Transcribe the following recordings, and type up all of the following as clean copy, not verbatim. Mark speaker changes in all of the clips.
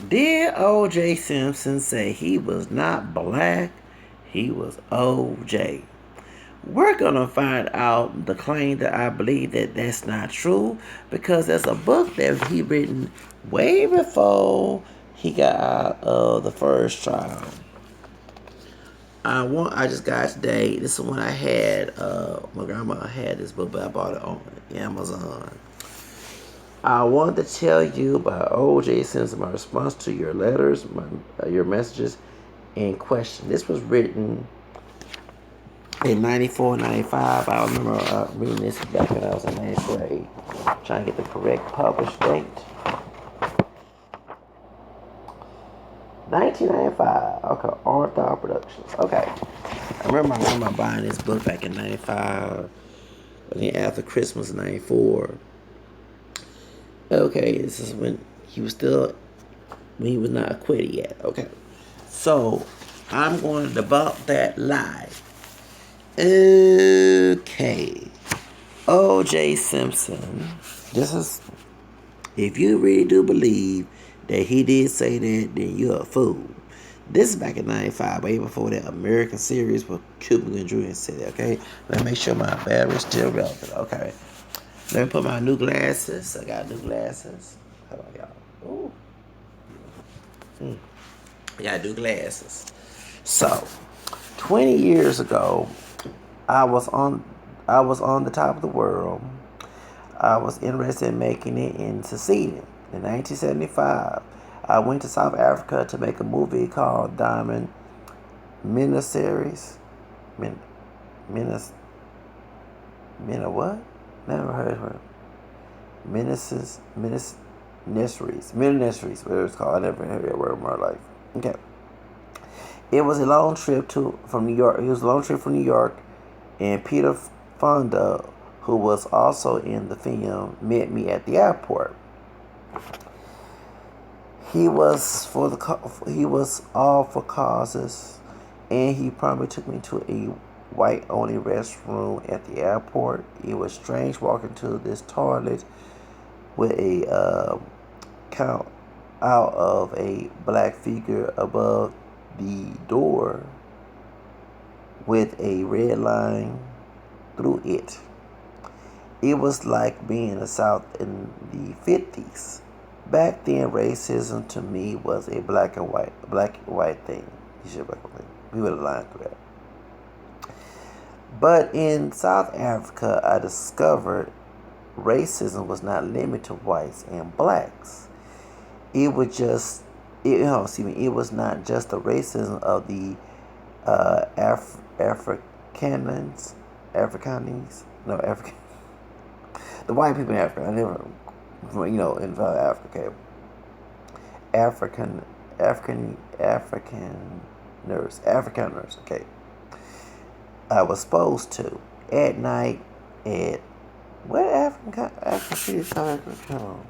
Speaker 1: Did O.J. Simpson say he was not black? He was O.J. We're gonna find out the claim that I believe that that's not true because there's a book that he written way before he got out of the first trial. I just got it today. This is when I had my grandma had this book, but I bought it on Amazon. I wanted to tell you about O.J. Simpson, my response to your letters, your messages, and question. This was written in 94, 95. I remember reading this back when I was in 8th grade, trying to get the correct published date. 1995. Okay, Arthur Productions. Okay. I remember my grandma buying this book back in 95. I think after Christmas in 94. Okay, this is when he was still, when he was not acquitted yet. Okay. So, I'm going to debunk that lie. Okay. O.J. Simpson. This is, if you really do believe that he did say that, then you're a fool. This is back in 95, way before that American series with Cuba Gooding Jr. said that, okay? Let me make sure my battery's still relevant, okay? Let me put my new glasses. I got new glasses. How about y'all? Ooh. I got new glasses. So, 20 years ago, I was on the top of the world. I was interested in making it and succeeding. In 1975, I went to South Africa to make a movie called Diamond Miniseries. Mina what? Never heard of her. Miniseries, whatever it's called. I never heard that word in my life. Okay. It was a long trip from New York. It was a long trip from New York, and Peter Fonda, who was also in the film, met me at the airport. He was all for causes, and he probably took me to a white-only restroom at the airport. It was strange walking to this toilet with a count out of a black figure above the door with a red line through it. It was like being in the South in the 50s. Back then, racism to me was a black and white thing. You should black and white. We would have lined through that. But in South Africa, I discovered racism was not limited to whites and blacks. It was just, it was not just the racism of the Afrikaners, the white people in Africa. I never, in South Africa, Afrikaners. Okay, I was supposed to at night at what African city is South Africa? Come on,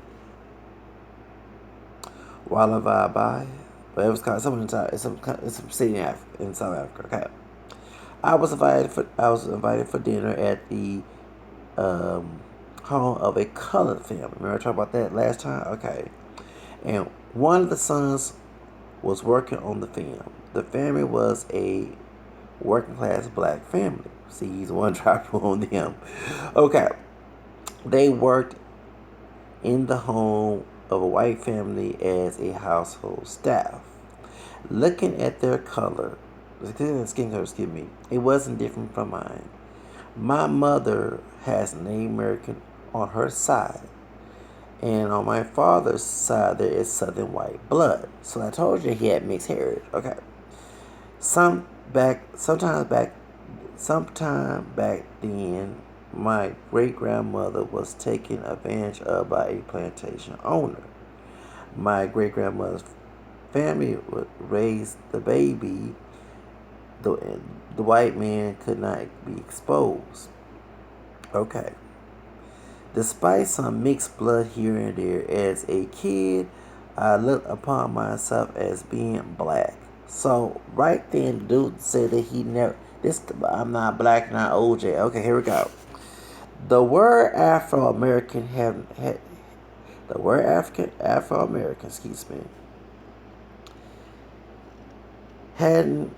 Speaker 1: Wallaby, but it was called something in South. It's some city in South Africa. Okay, I was invited for dinner at the home of a colored family. Remember I talked about that last time? Okay. And one of the sons was working on the film. The family was a working class black family. See, he's one trying to on them. Okay. They worked in the home of a white family as a household staff. Looking at their color, skin color, it wasn't different from mine. My mother has Native American on her side, and on my father's side there is Southern white blood. So I told you he had mixed heritage. Okay. Sometime back then, my great grandmother was taken advantage of by a plantation owner. My great grandmother's family would raise the baby. The white man could not be exposed. Okay. Despite some mixed blood here and there, as a kid, I looked upon myself as being black. So right then, the dude said that he never. I'm not black, not OJ. Okay, here we go. The word Afro American the word Afro American, excuse me, hadn't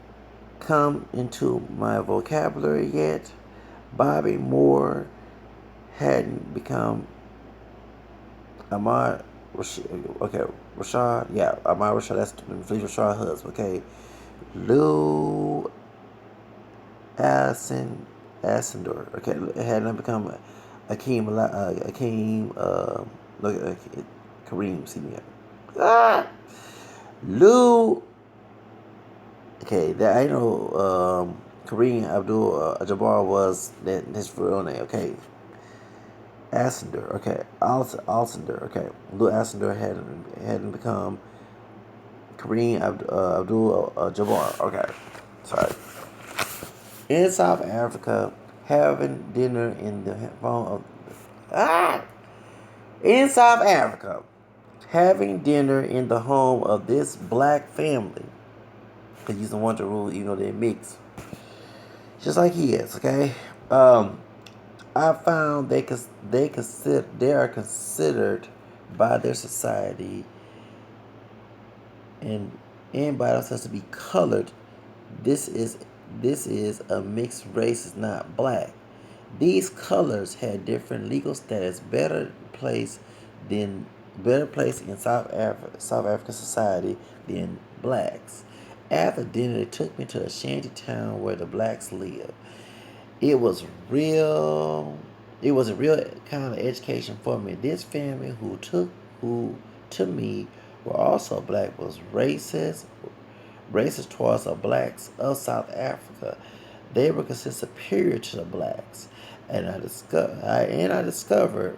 Speaker 1: come into my vocabulary yet. Bobby Moore hadn't become Ahmad Rashad. Okay, Rashad. Yeah, Ahmad Rashad. That's Rashad husband. Okay, Lou Ascendor. Okay, it had not become Akeem. Look at Kareem. See me. Lou. Okay, that I know. Kareem Abdul-Jabbar was his real name. Okay, Ascender. Okay, Alcindor. Okay, Lou Ascendor hadn't become Kareem Abdul-Jabbar. Okay, sorry. In South Africa, having dinner in the home of in South Africa, having dinner in the home of this black family, because you don't want the rule, they're mixed, just like he is. Okay, I found they are considered by their society and by themselves to be colored. This is a mixed race, is not black. These colors had different legal status, better place in South African society than blacks. After dinner, they took me to a shanty town where the blacks lived. It was real. It was a real kind of education for me. This family who to me were also black was racist towards the blacks of South Africa. They were considered superior to the blacks, and I discovered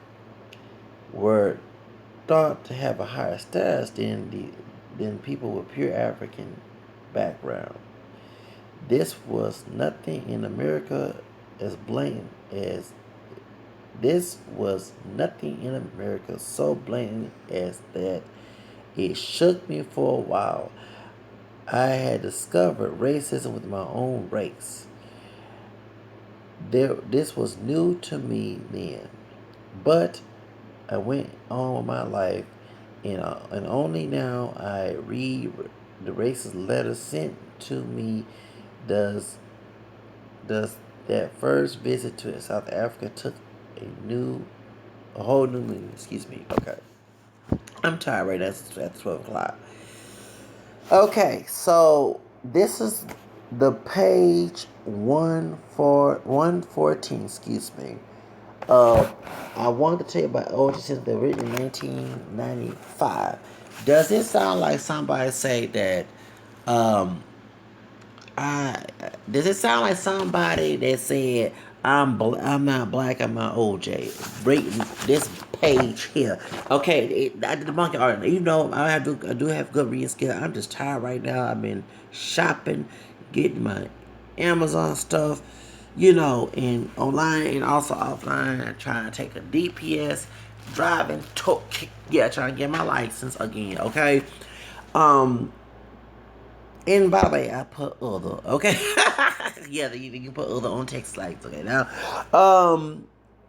Speaker 1: were thought to have a higher status than people with pure African background. This was nothing in America as blatant as this was nothing in America so blatant as that. It shook me for a while. I had discovered racism with my own race. This was new to me then, but I went on with my life, and only now I read the racist letters sent to me. Does that first visit to South Africa took a whole new meaning? Excuse me. Okay, I'm tired right now. It's at 12 o'clock. Okay, so this is the page 114. Excuse me. I wanted to tell you about O.J. Simpson, they were written in 1995. Does it sound like somebody say that? Does it sound like somebody that said I'm not black, I'm not OJ? Reading this page here. Okay, I did the monkey art. I do have good reading skill. I'm just tired right now. I've been shopping, getting my Amazon stuff, and online and also offline, trying to take a DPS driving trying to get my license again. Okay. And by the way, I put other, okay? Yeah, you can put other on text lights, okay? Now,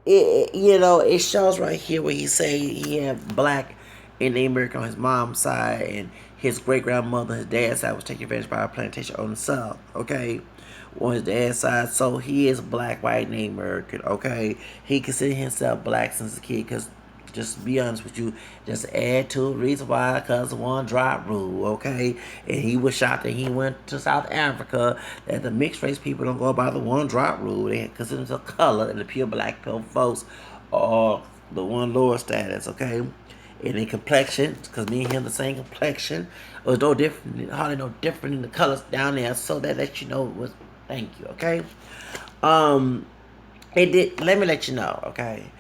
Speaker 1: it shows right here where he say he had black in the America on his mom's side, and his great grandmother, his dad's side, was taken advantage by a plantation on the south, okay? On his dad's side, so he is black, white, Native American, okay? He considered himself black since a kid, because just to be honest with you, just add to the reason why, because the one drop rule, okay? And he was shocked that he went to South Africa, that the mixed race people don't go by the one drop rule. They consider themselves color, and the pure black people folks are the one lower status, okay? And in complexion, because me and him the same complexion, it was no different, hardly no different in the colors down there, so that lets you know it was, thank you, okay? Let me let you know, okay?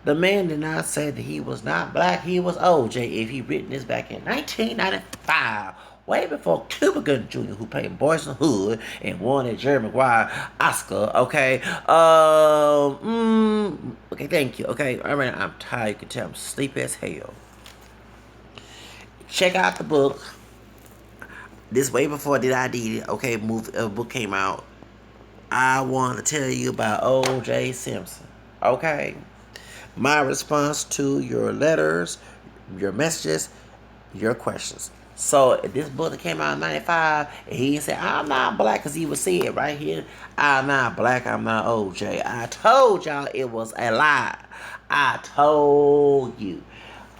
Speaker 1: The man did not say that he was not black, he was OJ if he written this back in 1995, way before Cuba Gooding Jr., who played Boys in the Hood and won a Jerry Maguire Oscar, okay? Okay, thank you, okay? All right, I'm tired, you can tell I'm sleepy as hell. Check out the book. This way before Did I Did It, okay, book came out. I want to tell you about O.J. Simpson, okay? My response to your letters, your messages, your questions. So this book that came out in 95, and he said, I'm not black, because he was saying right here, I'm not black, I'm not OJ. I told y'all it was a lie. I told you.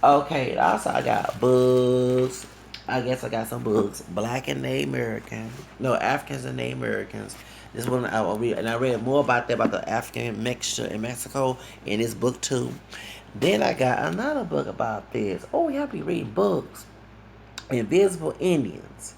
Speaker 1: Okay, also I got books. I guess I got some books. Black and Native American. No, Africans and Native Americans. This one I will read, and I read more about that, about the African mixture in Mexico in this book too. Then I got another book about this. Oh, y'all be reading books. Invisible Indians.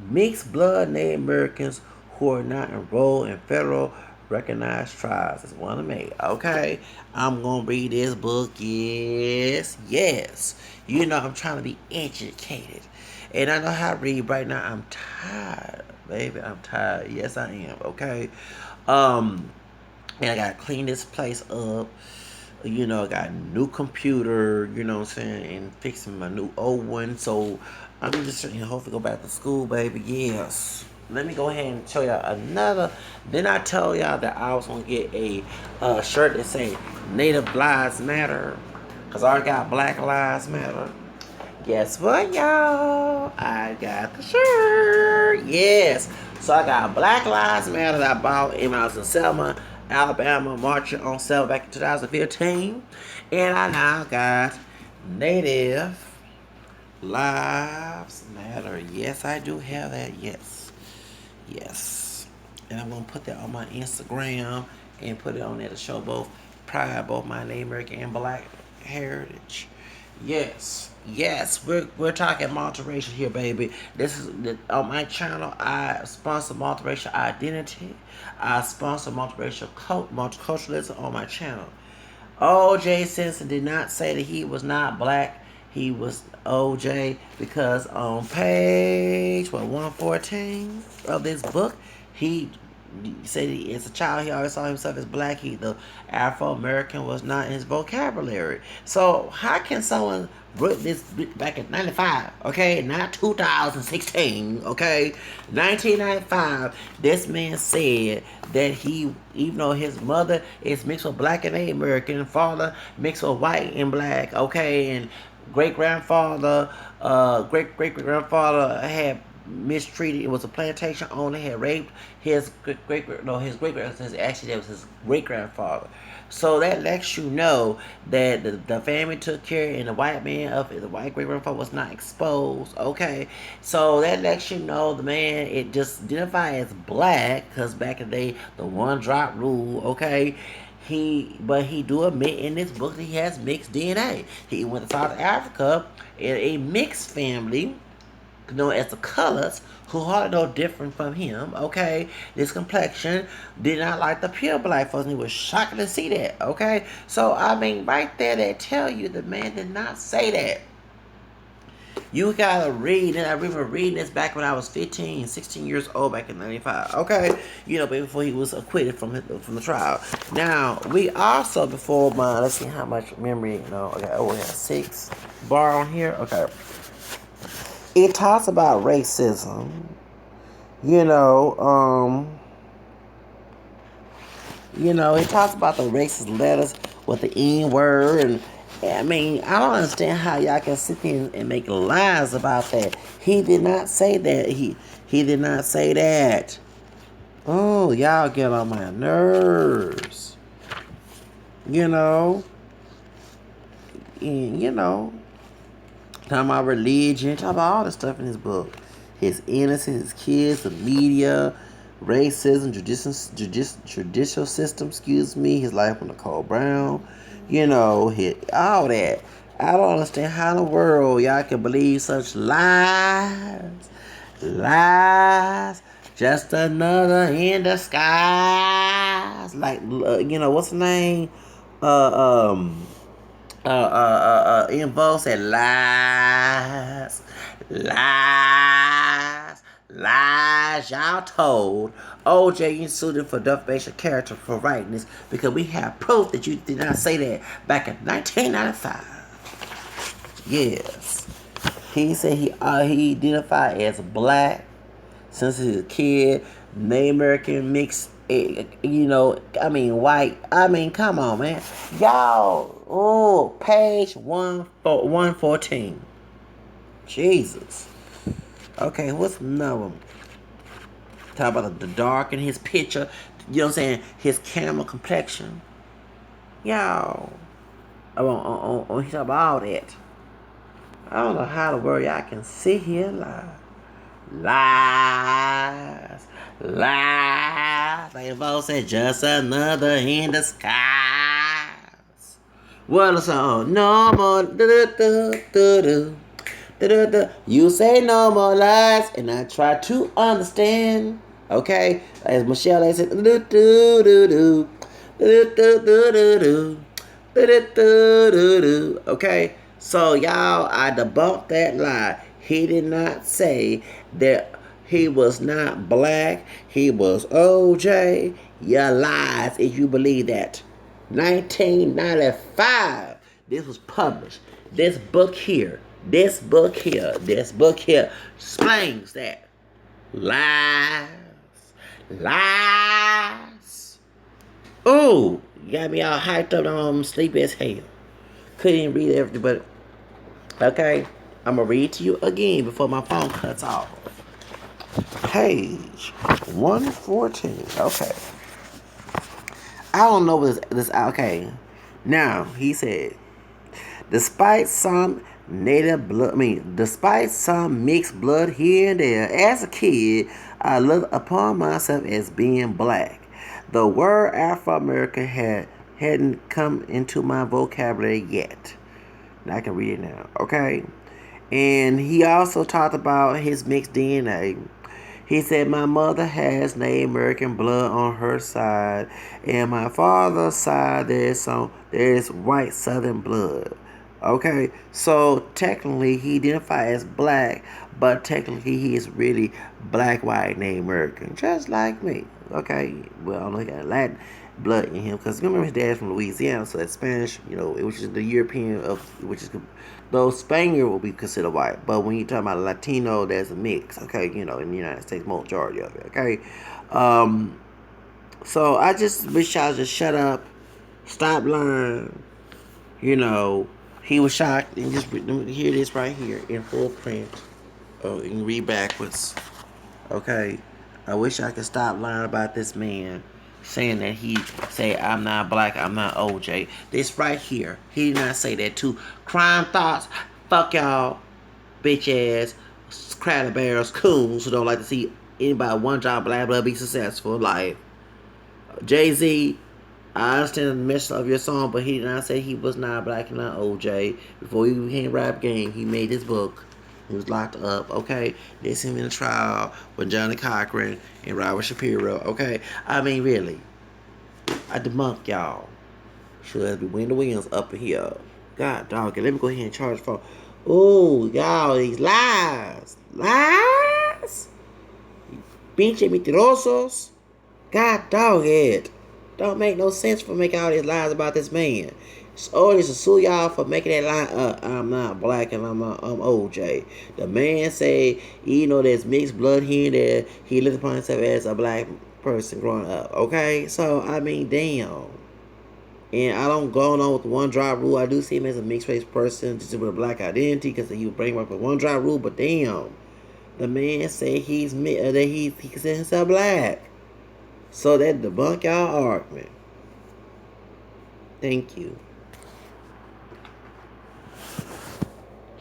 Speaker 1: Mixed blood Native Americans who are not enrolled in federal recognized tribes. It's one of me. Okay. I'm gonna read this book. Yes. Yes. You know I'm trying to be educated. And I know how to read right now. I'm tired. Baby, I'm tired. Yes I am. Okay. Um and I gotta clean this place up. You know, I got a new computer, you know what I'm saying, and fixing my new old one. So I'm just hopefully go back to school, baby. Yes. Let me go ahead and show y'all another. Then I told y'all that I was gonna get a shirt that say Native Lives Matter, cause I already got Black Lives Matter. Guess what, y'all? I got the shirt. Yes. So I got Black Lives Matter that I bought when I was in Selma, Alabama, marching on Selma back in 2015. And I now got Native Lives Matter. Yes, I do have that. Yes. Yes. And I'm going to put that on my Instagram and put it on there to show both pride, both my Native American and Black heritage. Yes, yes, we're talking multiracial here, baby. This is on my channel. I sponsor multiracial identity. I sponsor multiculturalism on my channel. O.J. Simpson did not say that he was not black. He was O.J. because on page 114 of this book, he said as a child he always saw himself as black. The Afro-American was not in his vocabulary. So how can someone wrote this back in 95, okay, not 2016, okay, 1995, this man said that he, even though his mother is mixed with black and Native American, father mixed with white and black, okay, and great-grandfather, great-great-grandfather had mistreated. It was a plantation owner, had raped his great grandfather. Actually, that was his great grandfather. So that lets you know that the family took care, and the white man of the white great grandfather was not exposed. Okay, so that lets you know the man, it just identified as black because back in the day the one drop rule. Okay. But he do admit in this book that he has mixed DNA. He went to South Africa in a mixed family known as the colors, who hardly no different from him, okay? This complexion did not like the pure black folks, and he was shocked to see that, okay? So, I mean, right there, they tell you the man did not say that. You gotta read, and I remember reading this back when I was 15, 16 years old back in 95, okay? You know, before he was acquitted from the trial. Now, we also, before my, let's see how much memory, okay, we have 6 bar on here, okay. It talks about racism, it talks about the racist letters with the N word, and I mean, I don't understand how y'all can sit there and make lies about that. He did not say that. He did not say that. Oh, y'all get on my nerves. And, talking about religion, talking about all the stuff in his book. His innocence, his kids, the media, racism, judicial system, his life with Nicole Brown, all that. I don't understand how in the world y'all can believe such lies. Lies. Just another in the skies. Like, what's the name? Invo said lies y'all told. O.J. you sued him for defamation of character for writing this because we have proof that you did not say that back in 1995. Yes. He said he identified as black since he was a kid, Native American mixed, white. I mean, come on, man. Y'all, page 114. Jesus. Okay, what's another one? Talk about the dark in his picture. You know what I'm saying? His camera complexion. Y'all. He talk about all that. I don't know how the word y'all can sit here and lie. Lies. Lies. Like if I said just another in the skies. What a song. No more. Do-do-do-do-do. Da-da-da. You say no more lies, and I try to understand. Okay, as Michelle they said, do-do-do-do, do-do-do-do-do, do-do-do-do-do. Okay, so y'all, I debunked that lie. He did not say that he was not black. He was OJ. You lies if you believe that. 1995. This was published. This book here explains that. Lies. Lies. Ooh, you got me all hyped up and I'm sleepy as hell. Couldn't even read everything, but okay. I'm going to read to you again before my phone cuts off. Page 114. Okay. I don't know what this okay. Now, he said, despite some mixed blood here and there, as a kid, I looked upon myself as being black. The word Afro-American hadn't come into my vocabulary yet. And I can read it now, okay? And he also talked about his mixed DNA. He said, my mother has Native American blood on her side, and my father's side, there's white Southern blood. Okay, so technically he identifies as black, but technically he is really black, white, Native American, just like me. Okay, well, I don't know, he got Latin blood in him, because remember his dad's from Louisiana, so that's Spanish, which is the European which is though Spaniard will be considered white, but when you talk about Latino, there's a mix. Okay, in the United States, majority of it. Okay, so I just wish y'all just shut up, stop lying. He was shocked, and just hear this right here in full print. Oh, and read backwards. Okay, I wish I could stop lying about this man saying that he say I'm not black, I'm not OJ. This right here, he did not say that too. Crime thoughts, fuck y'all, bitch ass, crowd bears, coons who don't like to see anybody one job blah blah be successful. Like Jay-Z, I understand the message of your song, but he did not say he was not black and not OJ. Before he became rap game, he made this book. He was locked up, okay? This him in a trial with Johnny Cochran and Robert Shapiro, okay? I mean, really. I debunk y'all. Should be winning the wins up in here. God dog, let me go ahead and charge for. Oh, y'all, these lies. Lies? Pinche mentirosos. God dog it. Don't make no sense for making all these lies about this man. So to sue y'all for making that lie I'm not black and I'm OJ. The man say, there's mixed blood here and there. He looked upon himself as a black person growing up. Okay? So, I mean, damn. And I don't go on with the one drop rule. I do see him as a mixed race person, just with a black identity, because he would bring up a one drop rule. But damn, the man say that he considers himself black. So that debunk y'all argument. Thank you.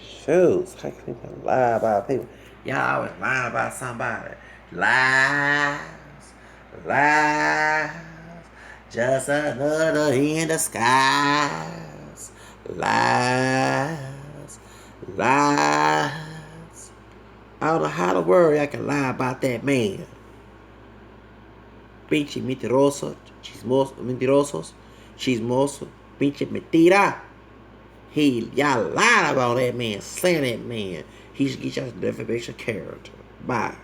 Speaker 1: Shoes. How can people lie about people? Y'all always lying about somebody. Lies. Lies. Just another in the skies. Lies. Lies. I don't know how the word I can lie about that man. Pinche mentiroso, mentirosos, chismoso, pinche mentira. Y'all lied about that man, saying that man. He should get y'all defamation of character. Bye.